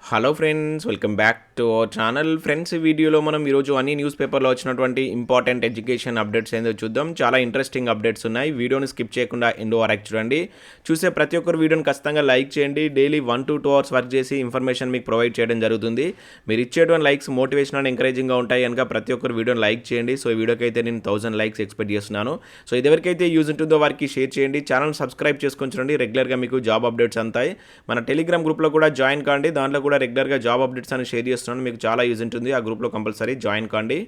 Hello friends, welcome back to our channel. Friends, ఈ వీడియోలో మనం ఈరోజు అన్ని న్యూస్ పేపర్లో వచ్చినటువంటి ఇంపార్టెంట్ ఎడ్యుకేషన్ అప్డేట్స్ ఏందో చూద్దాం. చాలా ఇంట్రెస్టింగ్ అప్డేట్స్ ఉన్నాయి. వీడియోని స్కిప్ చేయకుండా ఎండ్ వరకు చూడండి. చూసే ప్రతి ఒక్కరు వీడియోని ఖచ్చితంగా లైక్ చేయండి. డైలీ 1 to 2 అవర్స్ వర్క్ చేసి ఇన్ఫర్మేషన్ మీకు ప్రొవైడ్ చేయడం జరుగుతుంది. మీరు ఇచ్చేటువంటి లైక్స్ మోటివేషన్ అండ్ ఎంకరేజింగ్గా ఉంటాయి కనుక ప్రతి ఒక్కరు వీడియోని లైక్ చేయండి. సో ఈ వీడియోకి అయితే నేను 1000 లైక్స్ ఎక్స్పెక్ట్ చేస్తున్నాను. సో ఇదివరకైతే యూజ్ ఉంటుందో వారికి షేర్ చేయండి. ఛానల్ సబ్స్క్రైబ్ చేసుకొని చూడండి. రెగ్యులర్గా మీకు జాబ్ అప్డేట్స్ అంతాయి. మన టెలిగ్రామ్ గ్రూప్లో కూడా జాయిన్ కాండి. దాంట్లో కూడా రెగ్యులర్గా జాబ్ అప్డేట్స్ అని షేర్ చేస్తున్నాను. మీకు చాలా యూజ్ ఉంటుంది. ఆ గ్రూప్లో కంపల్సరీ జాయిన్ కాండి.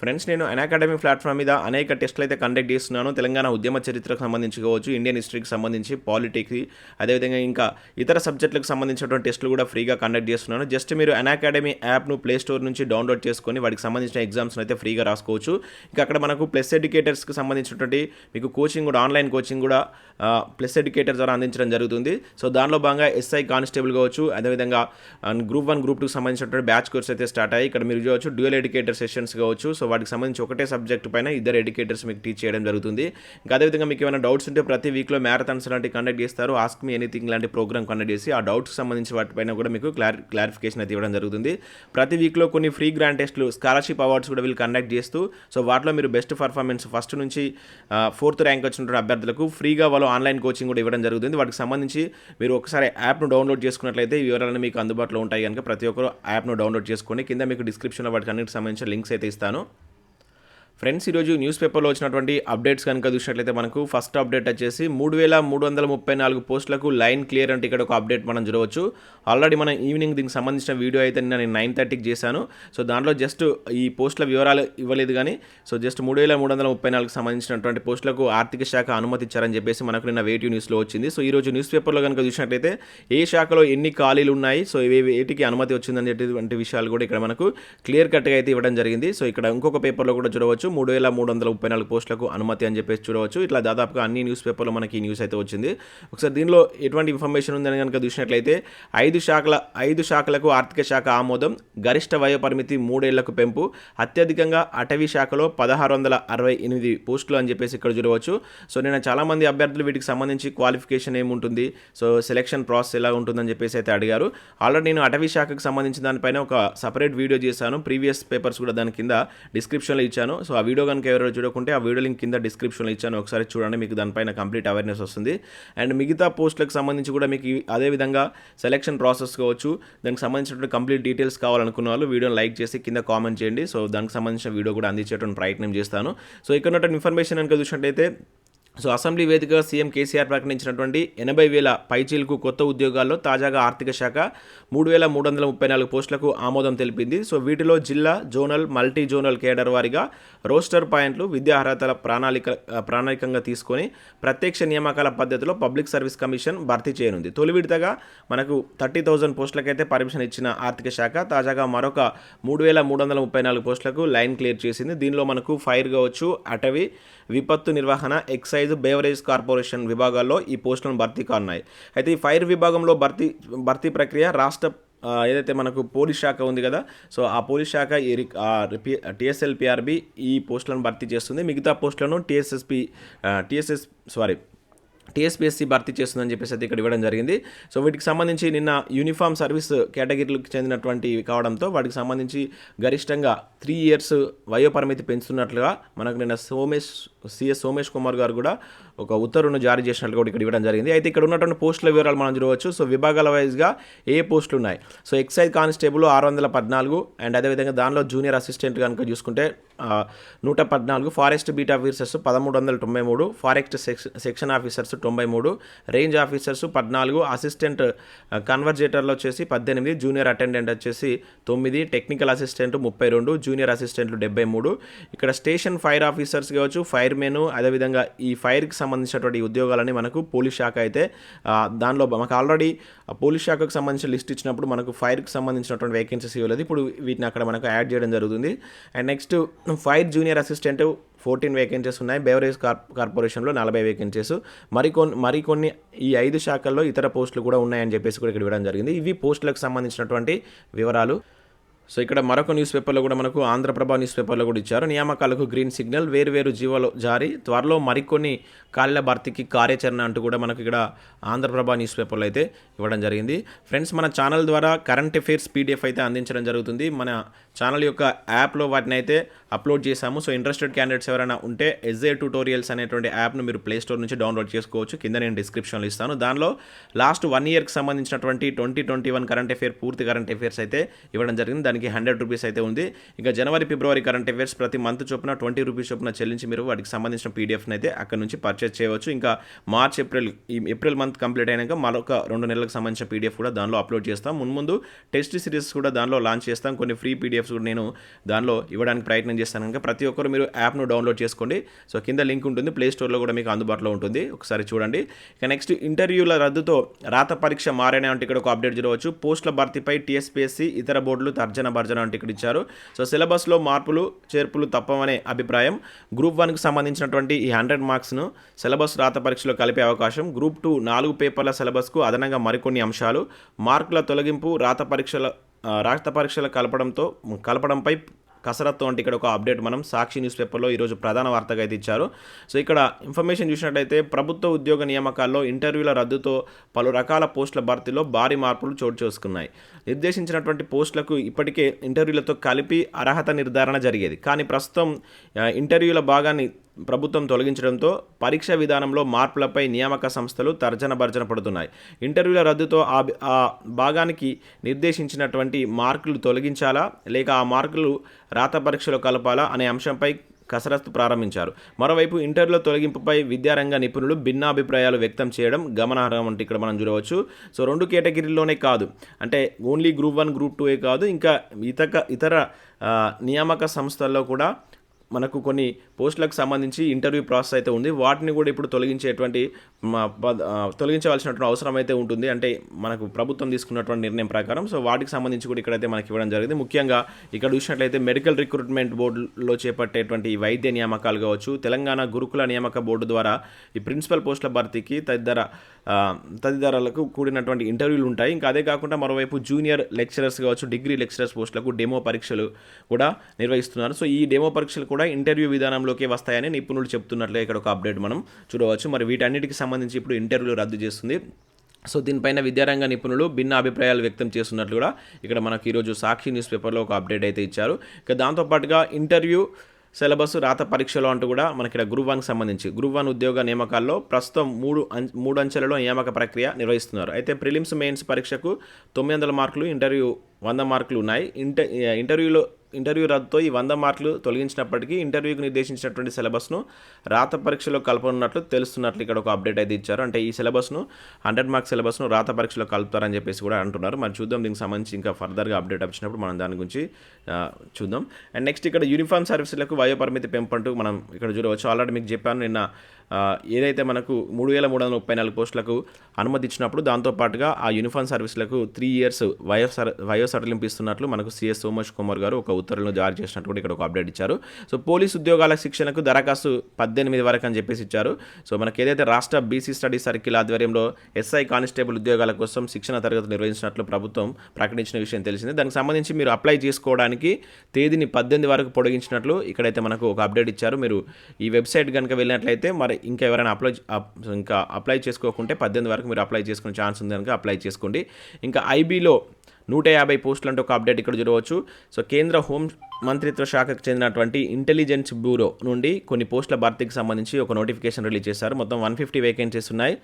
ఫ్రెండ్స్, నేను అకాడమీ ప్లాట్ఫామ్ మీద అనేక టెస్టులు అయితే కండక్ట్ చేస్తున్నాను. తెలంగాణ ఉద్యమ చరిత్రకు సంబంధించి కావచ్చు, ఇండియన్ హిస్టరీకి సంబంధించి, పాలిటిక్స్, అదేవిధంగా ఇంకా ఇతర సబ్జెక్టులకు సంబంధించినటువంటి టెస్టులు కూడా ఫ్రీగా కండక్ట్ చేస్తున్నాను. జస్ట్ మీరు అకాడమీ యాప్ను ప్లే స్టోర్ నుంచి డౌన్లోడ్ చేసుకొని వాటికి సంబంధించిన ఎగ్జామ్స్ని అయితే ఫ్రీగా రాసుకోవచ్చు. ఇంకా అక్కడ మనకు ప్లస్ ఎడ్యుకేటర్స్కి సంబంధించినటువంటి మీకు కోచింగ్ కూడా, ఆన్లైన్ కోచింగ్ కూడా ప్లస్ ఎడ్యుకేటర్ ద్వారా అందించడం జరుగుతుంది. సో దానిలో భాగంగా ఎస్ఐ కానిస్టేబుల్ కావచ్చు, అదేవిధంగా గ్రూప్ 1 గ్రూప్ 2 సంబంధించినటువంటి బ్యాచ్ కోర్స్ అయితే స్టార్ట్ అయ్యి ఇక్కడ మీరు చూడవచ్చు. డ్యూయల్ ఎడ్యుకేటర్ సెషన్స్ కావచ్చు. సో వాటికి సంబంధించి ఒకటే సబ్జెక్ట్ పైన ఇద్దరు ఎడ్యుకేటర్స్ మీకు టీచ్ చేయడం జరుగుతుంది. ఇంకా అదేవిధంగా మీకు ఏమైనా డౌట్స్ ఉంటే ప్రతి వీక్లో మ్యారథాన్స్ లాంటివి కండక్ట్ చేస్తారు. ఆస్క్ మీ ఎనీథింగ్ లాంటి ప్రోగ్రామ్ కండక్ట్ చేసి ఆ డౌట్స్కి సంబంధించి వాటిపైన కూడా మీకు క్లారిఫికేషన్ అయితే ఇవ్వడం జరుగుతుంది. ప్రతి వీక్లో కొన్ని ఫ్రీ గ్రాండ్ టెస్టులు, స్కాలర్షిప్ అవార్డ్స్ కూడా వీళ్ళు కండక్ట్ చేస్తూ, సో వాటిలో మీరు బెస్ట్ పర్ఫార్మెన్స్ ఫస్ట్ నుంచి 4th ర్యాంక్ వచ్చినటువంటి అభ్యర్థులకు ఫ్రీగా వాళ్ళు ఆన్లైన్ కోచింగ్ కూడా ఇవ్వడం జరుగుతుంది. వాటికి సంబంధించి మీరు ఒకసారి యాప్ను డౌన్లోడ్ చేసుకున్నట్లయితే ఈ వివరాలు మీకు అందుబాటులో ఉంటాయి కనుక ప్రతి ఒక్కరు యాప్ను డౌన్లోడ్ చేసుకొని కింద మీకు డిస్క్రిప్షన్లో వాటికి అన్నిటికి సంబంధించిన లింక్స్ అయితే ఇస్తాను. ఫ్రెండ్స్, ఈరోజు న్యూస్ పేపర్లో వచ్చినటువంటి అప్డేట్స్ కనుక చూసినట్లయితే మనకు ఫస్ట్ అప్డేట్ వచ్చేసి 3334 పోస్టులకు లైన్ క్లియర్ అంటే ఇక్కడ ఒక అప్డేట్ మనం చూడవచ్చు. ఆల్రెడీ మనం ఈవినింగ్ దీనికి సంబంధించిన వీడియో అయితే నేను 9:30కి చేశాను. సో దాంట్లో జస్ట్ ఈ పోస్టుల వివరాలు ఇవ్వలేదు కానీ సో జస్ట్ 3334 సంబంధించినటువంటి పోస్టులకు ఆర్థిక శాఖ అనుమతి ఇచ్చారని చెప్పేసి మనకు నిన్న వేటివ్ న్యూస్లో వచ్చింది. సో ఈరోజు న్యూస్ పేపర్లో కనుక చూసినట్లయితే ఏ శాఖలో ఎన్ని ఖాళీలు ఉన్నాయి, సో వేటికి అనుమతి వచ్చిందని చెప్పేటువంటి విషయాలు కూడా ఇక్కడ మనకు క్లియర్ కట్గా అయితే ఇవ్వడం జరిగింది. సో ఇక్కడ ఇంకొక పేపర్లో కూడా చూడవచ్చు 3334 పోస్టులకు అనుమతి అని చెప్పేసి చూడవచ్చు. ఇట్లా దాదాపుగా అన్ని న్యూస్ పేపర్లో మనకి ఈ న్యూస్ అయితే వచ్చింది. ఒకసారి దీనిలో ఎటువంటి ఇన్ఫర్మేషన్ ఉందని కనుక చూసినట్లయితే 5 శాఖలకు ఆర్థిక శాఖ ఆమోదం, గరిష్ట వయో పరిమితి 3 ఏళ్లకు పెంపు, అత్యధికంగా అటవీ శాఖలో 1668 పోస్టులు అని చెప్పేసి ఇక్కడ చూడవచ్చు. సో నేను చాలామంది అభ్యర్థులు వీటికి సంబంధించి క్వాలిఫికేషన్ ఏముంటుంది, సో సెలక్షన్ ప్రాసెస్ ఎలా ఉంటుందని చెప్పేసి అయితే అడిగారు. ఆల్రెడీ నేను అటవీ శాఖకు సంబంధించిన దానిపైన ఒక సపరేట్ వీడియో చేశాను. ప్రీవియస్ పేపర్స్ కూడా దాని కింద డిస్క్రిప్షన్లో ఇచ్చాను. సో ఆ వీడియో కనుక ఎవరైనా చూడకుంటే ఆ వీడియో లింక్ కింద డిస్క్రిప్షన్లో ఇచ్చాను. ఒకసారి చూడండి, మీకు దానిపైన కంప్లీట్ అవేర్నెస్ వస్తుంది. అండ్ మిగతా పోస్టులకు సంబంధించి కూడా మీకు అదేవిధంగా సెలక్షన్ ప్రాసెస్ కావచ్చు, దానికి సంబంధించినటువంటి కంప్లీట్ డీటెయిల్స్ కావాలనుకున్న వాళ్ళు వీడియోని లైక్ చేసి కింద కామెంట్ చేయండి. సో దానికి సంబంధించిన వీడియో కూడా అందించేటువంటి ప్రయత్నం చేస్తాను. సో ఇక్కడ ఉన్నటువంటి ఇన్ఫర్మేషన్ కనుక చూసినట్టయితే సో అసెంబ్లీ వేదికగా సీఎం కేసీఆర్ ప్రకటించినటువంటి 80,000 పైచీలకు కొత్త ఉద్యోగాల్లో తాజాగా ఆర్థిక శాఖ 3334 పోస్టులకు ఆమోదం తెలిపింది. సో వీటిలో జిల్లా, జోనల్, మల్టీ జోనల్ కేడర్ వారిగా రోస్టర్ పాయింట్లు, విద్యా అర్హతల ప్రణాళికంగా తీసుకొని ప్రత్యక్ష నియామకాల పద్ధతిలో పబ్లిక్ సర్వీస్ కమిషన్ భర్తీ చేయనుంది. తొలి విడతగా మనకు 30,000 పోస్టులకైతే పర్మిషన్ ఇచ్చిన ఆర్థిక శాఖ తాజాగా మరొక 3334 పోస్టులకు లైన్ క్లియర్ చేసింది. దీనిలో మనకు ఫైర్ కావచ్చు, అటవీ, విపత్తు నిర్వహణ, ఎక్సైజ్, బేవరేజ్ కార్పొరేషన్ విభాగాల్లో ఈ పోస్టులను భర్తీ కానున్నాయి. అయితే ఈ ఫైర్ విభాగంలో భర్తీ ప్రక్రియ రాష్ట్ర ఏదైతే మనకు పోలీస్ శాఖ ఉంది కదా, సో ఆ పోలీస్ శాఖ TSLPRB ఈ పోస్టులను భర్తీ చేస్తుంది. మిగతా పోస్టులను Tspsc భర్తీ చేస్తుందని చెప్పేసి అయితే ఇక్కడ ఇవ్వడం జరిగింది. సో వీటికి సంబంధించి నిన్న యూనిఫామ్ సర్వీస్ కేటగిరీలకు చెందినటువంటి కావడంతో వాటికి సంబంధించి గరిష్టంగా 3 years వయో పరిమితి పెంచుతున్నట్లుగా మనకు నిన్న CS సోమేష్ కుమార్ గారు కూడా ఒక ఉత్తర్వును జారీ చేసినట్లు కూడా ఇక్కడ ఇవ్వడం జరిగింది. అయితే ఇక్కడ ఉన్నటువంటి పోస్టుల వివరాలు మనం చూడవచ్చు. సో విభాగాల వైజ్గా ఏ పోస్టులు ఉన్నాయి, సో ఎక్సైజ్ కానిస్టేబుల్ 614 అండ్ అదేవిధంగా దానిలో జూనియర్ అసిస్టెంట్ కనుక చూసుకుంటే 114, forest beat officers 1393, forest section officers 93, range officers 14, assistant కన్వర్జేటర్లు వచ్చేసి 18, జూనియర్ అటెండెంట్ వచ్చేసి 9, టెక్నికల్ అసిస్టెంట్ 32, జూనియర్ అసిస్టెంట్లు 73. ఇక్కడ స్టేషన్ ఫైర్ ఆఫీసర్స్ కావచ్చు, ఫైర్ మెన్, అదేవిధంగా ఈ ఫైర్కి సంబంధించినటువంటి ఉద్యోగాలని మనకు పోలీస్ శాఖ అయితే దానిలో మనకు ఆల్రెడీ పోలీస్ శాఖకు సంబంధించిన లిస్ట్ ఇచ్చినప్పుడు మనకు ఫైర్కి సంబంధించినటువంటి వేకెన్సీస్ ఇవ్వలేదు. ఇప్పుడు వీటిని అక్కడ మనకు యాడ్ చేయడం జరుగుతుంది. And next fire junior assistant 14 vacancies ఉన్నాయి. బేవరేజ్ కార్పొరేషన్లో 40 వేకెన్సీస్, మరికొన్ని ఈ 5 శాఖల్లో ఇతర పోస్టులు కూడా ఉన్నాయని చెప్పేసి కూడా ఇక్కడ ఇవ్వడం జరిగింది. ఇవి పోస్టులకు సంబంధించినటువంటి వివరాలు. సో ఇక్కడ మరొక న్యూస్ పేపర్లో కూడా మనకు ఆంధ్రప్రభ న్యూస్ పేపర్లో కూడా ఇచ్చారు. నియామకాలకు గ్రీన్ సిగ్నల్, వేరు జీవోలు జారీ, త్వరలో మరికొన్ని ఖాళీల భర్తీకి కార్యాచరణ అంటూ కూడా మనకు ఇక్కడ ఆంధ్రప్రభ న్యూస్ పేపర్లో అయితే ఇవ్వడం జరిగింది. ఫ్రెండ్స్, మన ఛానల్ ద్వారా కరెంట్ అఫైర్స్ పీడిఎఫ్ అయితే అందించడం జరుగుతుంది. మన ఛానల్ యొక్క యాప్లో వాటిని అయితే అప్లోడ్ చేశాము. సో ఇంట్రెస్టెడ్ క్యాండిడేట్స్ ఎవరైనా ఉంటే ఎస్ఏ ట్యూటోరియల్స్ అనేటువంటి యాప్ను మీరు ప్లే స్టోర్ నుంచి డౌన్లోడ్ చేసుకోవచ్చు. కింద నేను డిస్క్రిప్షన్లో ఇస్తాను. దానిలో లాస్ట్ 1 ఇయర్కి సంబంధించినటువంటి 2021 కరెంట్ అఫైర్ పూర్తి కరెంట్ అఫైర్స్ అయితే ఇవ్వడం జరిగింది. దానికి 100 రూపీస్ అయితే ఉంది. ఇక జనవరి ఫిబ్రవరి కరెంట్ అఫైర్స్ ప్రతి మంత్ చొప్పున 20 రూపీస్ చొప్పున చెల్లించి మీరు వాటికి సంబంధించిన పీడిఎఫ్ని అయితే అక్కడ నుంచి పర్చేస్ చేయవచ్చు. ఇంకా మార్చ్ ఏప్రిల్ మంత్ కంప్లీట్ అయినాక మరొక 2 నెలలకు సంబంధించిన పీడిఎఫ్ కూడా దానిలో అప్లోడ్ చేస్తాం. ముందు టెస్ట్ సిరీస్ కూడా దానిలో లాంచ్ చేస్తాం. కొన్ని ఫ్రీ పీడిఎఫ్స్ కూడా నేను దానిలో ఇవ్వడానికి ప్రయత్నం చేస్తాను. కనుక ప్రతి ఒక్కరు మీరు యాప్ను డౌన్లోడ్ చేసుకోండి. సో కింద లింక్ ఉంటుంది, ప్లే స్టోర్లో కూడా మీకు అందుబాటులో ఉంటుంది, ఒకసారి చూడండి. ఇక నెక్స్ట్, ఇంటర్వ్యూల రద్దుతో రాత పరీక్ష మారేనే అంటే ఇక్కడ ఒక అప్డేట్ చూడవచ్చు. పోస్టుల భర్తీపై టీఎస్పీఎస్సీ ఇతర బోర్డులు తర్జన అంటే ఇక్కడ ఇచ్చారు. సో సిలబస్లో మార్పులు చేర్పులు తప్పవనే అభిప్రాయం. గ్రూప్ 1కి సంబంధించినటువంటి ఈ 100 మార్క్స్ను సిలబస్ రాత పరీక్షలో కలిపే అవకాశం. గ్రూప్ 2 4 పేపర్ల సిలబస్కు అదనంగా మరికొన్ని అంశాలు. మార్కుల తొలగింపు రాత పరీక్షల కలపడంపై కసరత్తు అంటే ఇక్కడ ఒక అప్డేట్ మనం సాక్షి న్యూస్ పేపర్లో ఈరోజు ప్రధాన వార్తగా అయితే ఇచ్చారు. సో ఇక్కడ ఇన్ఫర్మేషన్ చూసినట్లయితే ప్రభుత్వ ఉద్యోగ నియామకాల్లో ఇంటర్వ్యూల రద్దుతో పలు రకాల పోస్టుల భర్తీలో భారీ మార్పులు చోటు చేసుకున్నాయి. నిర్దేశించినటువంటి పోస్టులకు ఇప్పటికే ఇంటర్వ్యూలతో కలిపి అర్హత నిర్ధారణ జరిగేది. కానీ ప్రస్తుతం ఇంటర్వ్యూల భాగాన్ని ప్రభుత్వం తొలగించడంతో పరీక్ష విధానంలో మార్పులపై నియామక సంస్థలు తర్జన పడుతున్నాయి. ఇంటర్వ్యూల రద్దుతో ఆ భాగానికి నిర్దేశించినటువంటి మార్కులు తొలగించాలా లేక ఆ మార్కులు రాత పరీక్షలో కలపాలా అనే అంశంపై కసరత్తు ప్రారంభించారు. మరోవైపు ఇంటర్వ్యూల తొలగింపుపై విద్యారంగ నిపుణులు భిన్నాభిప్రాయాలు వ్యక్తం చేయడం గమనార్హం అంటే ఇక్కడ మనం చూడవచ్చు. సో 2 కేటగిరీల్లోనే కాదు, అంటే ఓన్లీ గ్రూప్ 1 గ్రూప్ 2 కాదు, ఇంకా ఇతర నియామక సంస్థల్లో కూడా మనకు కొన్ని పోస్టులకు సంబంధించి ఇంటర్వ్యూ ప్రాసెస్ అయితే ఉంది. వాటిని కూడా ఇప్పుడు తొలగించవలసినటువంటి అవసరం అయితే ఉంటుంది, అంటే మనకు ప్రభుత్వం తీసుకున్నటువంటి నిర్ణయం ప్రకారం. సో వాటికి సంబంధించి కూడా ఇక్కడైతే మనకి ఇవ్వడం జరిగింది. ముఖ్యంగా ఇక్కడ చూసినట్లయితే మెడికల్ రిక్రూట్మెంట్ బోర్డులో చేపట్టేటువంటి వైద్య నియామకాలు కావచ్చు, తెలంగాణ గురుకుల నియామక బోర్డు ద్వారా ఈ ప్రిన్సిపల్ పోస్టుల భర్తీకి తదితరాలకు కూడినటువంటి ఇంటర్వ్యూలు ఉంటాయి. ఇంకా అదే కాకుండా మరోవైపు జూనియర్ లెక్చరర్స్ కావచ్చు, డిగ్రీ లెక్చరర్స్ పోస్టులకు డెమో పరీక్షలు కూడా నిర్వహిస్తున్నారు. సో ఈ డెమో పరీక్షలు కూడా ఇంటర్వ్యూ విధానంలోకి వస్తాయని నిపుణులు చెప్తున్నట్లే ఇక్కడ ఒక అప్డేట్ మనం చూడవచ్చు. మరి వీటన్నిటికి సంబంధించి ఇప్పుడు ఇంటర్వ్యూలు రద్దు చేస్తుంది. సో దీనిపైన విద్యారంగ నిపుణులు భిన్న అభిప్రాయాలు వ్యక్తం చేస్తున్నట్లు కూడా ఇక్కడ మనకి ఈరోజు సాక్షి న్యూస్ పేపర్లో ఒక అప్డేట్ అయితే ఇచ్చారు. ఇక దాంతోపాటుగా ఇంటర్వ్యూ సిలబస్ రాత పరీక్షలో అంటూ కూడా మనకి ఇక్కడ గ్రూప్ 1కి సంబంధించి గ్రూప్ 1 ఉద్యోగ నియామకాల్లో ప్రస్తుతం 3 అంచెలలో నియామక ప్రక్రియ నిర్వహిస్తున్నారు. అయితే ప్రిలిమ్స్ మెయిన్స్ పరీక్షకు 900 మార్కులు, ఇంటర్వ్యూ 100 మార్కులు ఉన్నాయి. ఇంటర్వ్యూ రద్దుతో ఈ 100 మార్కులు తొలగించినప్పటికీ ఇంటర్వ్యూకి నిర్దేశించినటువంటి సిలబస్ను రాత పరీక్షలో కలపనున్నట్లు తెలుస్తున్నట్లు ఇక్కడ ఒక అప్డేట్ అయితే ఇచ్చారు. అంటే ఈ సిలబస్ను 100 మార్క్స్ సిలబస్ను రాత పరీక్షలో కలుపుతారని చెప్పేసి కూడా అంటున్నారు. మరి చూద్దాం, దీనికి సంబంధించి ఇంకా ఫర్దర్గా అప్డేట్ వచ్చినప్పుడు మనం దాని గురించి చూద్దాం. అండ్ నెక్స్ట్ ఇక్కడ యూనిఫామ్ సర్వీసులకు వయోపరిమితి పెంపంటూ మనం ఇక్కడ చూడవచ్చు. ఆల్రెడీ మీకు చెప్పాను నిన్న ఏదైతే మనకు 3334 పోస్టులకు అనుమతి ఇచ్చినప్పుడు దాంతోపాటుగా ఆ యూనిఫామ్ సర్వీసులకు 3 ఇయర్స్ వయో సడలింపు ఇస్తున్నట్లు మనకు సిఎస్ సోమేష్ కుమార్ గారు ఒక ఉత్తర్వులను జారీ చేసినట్టు కూడా ఇక్కడ ఒక అప్డేట్ ఇచ్చారు. సో పోలీసు ఉద్యోగాల శిక్షణకు దరఖాస్తు 18 వరకు అని చెప్పేసి ఇచ్చారు. సో మనకి ఏదైతే రాష్ట్ర బీసీ స్టడీ సర్కిల్ ఆధ్వర్యంలో ఎస్ఐ కానిస్టేబుల్ ఉద్యోగాల కోసం శిక్షణ తరగతులు నిర్వహించినట్లు ప్రభుత్వం ప్రకటించిన విషయం తెలిసింది. దానికి సంబంధించి మీరు అప్లై చేసుకోవడానికి తేదీని 18 వరకు పొడిగించినట్లు ఇక్కడైతే మనకు ఒక అప్డేట్ ఇచ్చారు. మీరు ఈ వెబ్సైట్ కనుక వెళ్ళినట్లయితే మరి ఇంకా ఎవరైనా అప్లై చేసుకోకుంటే 18 వరకు మీరు అప్లై చేసుకునే ఛాన్స్ ఉంది కనుక అప్లై చేసుకోండి. ఇంకా ఐబీలో 150 పోస్టులు అంటే ఒక అప్డేట్ ఇక్కడ చూడవచ్చు. సో కేంద్ర హోం మంత్రిత్వ శాఖకు చెందినటువంటి ఇంటెలిజెన్స్ బ్యూరో నుండి కొన్ని పోస్టుల భర్తీకి సంబంధించి ఒక నోటిఫికేషన్ రిలీజ్ చేశారు. మొత్తం 150 వేకెన్సీస్ ఉన్నాయి.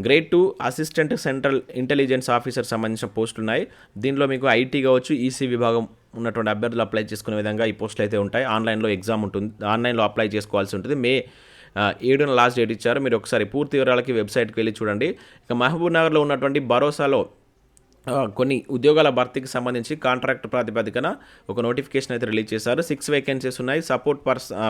Grade 2 assistant central intelligence officer సంబంధించిన పోస్టులు ఉన్నాయి. దీనిలో మీకు ఐటీ కావచ్చు, ఈసీ విభాగం ఉన్నటువంటి అభ్యర్థులు అప్లై చేసుకునే విధంగా ఈ పోస్టులు అయితే ఉంటాయి. ఆన్లైన్లో ఎగ్జామ్ ఉంటుంది, ఆన్లైన్లో అప్లై చేసుకోవాల్సి ఉంటుంది. మే 7న లాస్ట్ డేట్ ఇచ్చారు. మీరు ఒకసారి పూర్తి వివరాలకి వెబ్సైట్కి వెళ్ళి చూడండి. ఇక మహబూబ్ నగర్లో ఉన్నటువంటి భరోసాలో కొన్ని ఉద్యోగాల భర్తీకి సంబంధించి కాంట్రాక్ట్ ప్రాతిపదికన ఒక నోటిఫికేషన్ అయితే రిలీజ్ చేశారు. 6 వేకెన్సీస్ ఉన్నాయి. సపోర్ట్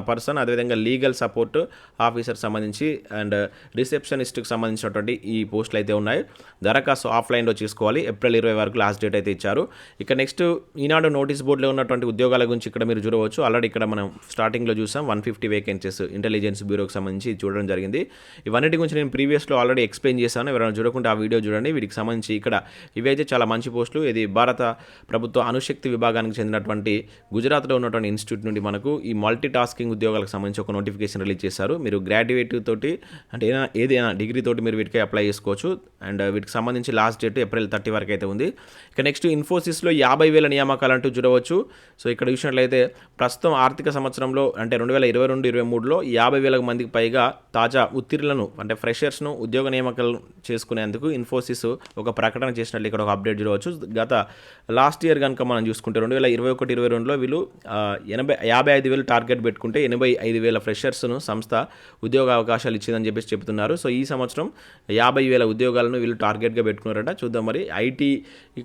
పర్సన్ అదేవిధంగా లీగల్ సపోర్ట్ ఆఫీసర్ సంబంధించి అండ్ రిసెప్షనిస్ట్కి సంబంధించినటువంటి ఈ పోస్టులు అయితే ఉన్నాయి. దరఖాస్తు ఆఫ్లైన్లో చేసుకోవాలి. ఏప్రిల్ 20 వరకు లాస్ట్ డేట్ అయితే ఇచ్చారు. ఇక నెక్స్ట్ ఈనాడు నోటీస్ బోర్డులో ఉన్నటువంటి ఉద్యోగాల గురించి ఇక్కడ మీరు చూడవచ్చు. ఆల్రెడీ ఇక్కడ మనం స్టార్టింగ్లో చూసాం 150 వేకెన్సీస్ ఇంటెలిజెన్స్ బ్యూరోకి సంబంధించి చూడడం జరిగింది. ఇవన్నిటి గురించి నేను ప్రీవియస్లో ఆల్రెడీ ఎక్స్ప్లెయిన్ చేశాను. ఎవరైనా చూడకుండా ఆ వీడియో చూడండి. వీటికి సంబంధించి ఇక్కడ ఇవైతే చాలా మంచి పోస్టులు. ఇది భారత ప్రభుత్వ అణుశక్తి విభాగానికి చెందినటువంటి గుజరాత్లో ఉన్నటువంటి ఇన్స్టిట్యూట్ నుండి మనకు ఈ మల్టీ టాస్కింగ్ ఉద్యోగాలకు సంబంధించి ఒక నోటిఫికేషన్ రిలీజ్ చేశారు. మీరు గ్రాడ్యుయేట్ తోటి అంటే ఏదైనా డిగ్రీ తోటి మీరు వీటికి అప్లై చేసుకోవచ్చు. అండ్ వీటికి సంబంధించి లాస్ట్ డేట్ ఏప్రిల్ 30 వరకు అయితే ఉంది. ఇక నెక్స్ట్ ఇన్ఫోసిస్లో 50,000 నియామకాలంటూ చూడవచ్చు. సో ఇక్కడ చూసినట్లయితే ప్రస్తుతం ఆర్థిక సంవత్సరంలో అంటే 2022-23లో 50,000 మందికి పైగా తాజా ఉత్తీర్ణులను అంటే ఫ్రెషర్స్ను ఉద్యోగ నియామకాలు చేసుకునేందుకు ఇన్ఫోసిస్ ఒక ప్రకటన చేసినట్లు ఇక్కడ ఒక అప్డేట్ చూడవచ్చు. గత లాస్ట్ ఇయర్ కనుక మనం చూసుకుంటే 2021-22లో వీళ్ళు 55,000 టార్గెట్ పెట్టుకుంటే 85,000 ఫ్రెషర్స్ను సంస్థ ఉద్యోగ అవకాశాలు ఇచ్చిందని చెప్పేసి చెప్తున్నారు. సో ఈ సంవత్సరం 50,000 ఉద్యోగాలను వీళ్ళు టార్గెట్గా పెట్టుకున్నారట. చూద్దాం మరి ఐటీ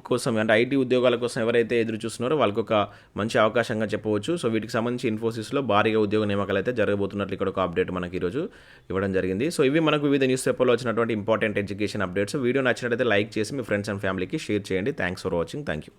కోసం అంటే ఐటీ ఉద్యోగాల కోసం ఎవరైతే ఎదురు చూస్తున్నారో వాళ్ళకి ఒక మంచి అవకాశంగా చెప్పవచ్చు. సో వీటికి సంబంధించి ఇన్ఫోసిస్లో భారీగా ఉద్యోగ నియామకాలు అయితే జరగబోతున్నట్లు ఇక్కడ ఒక అప్డేట్ మనకి ఈరోజు ఇవ్వడం జరిగింది. సో ఇవి మనకు వివిధ న్యూస్ పేపర్లో వచ్చినటువంటి ఇంపార్టెంట్ ఎడ్యుకేషన్ అప్డేట్స్. వీడియో నచ్చినట్లయితే లైక్ చేసి మీ ఫ్రెండ్స్ అండ్ ఫ్యామిలీకి షేర్ చేయండి. Thanks for watching. Thank you.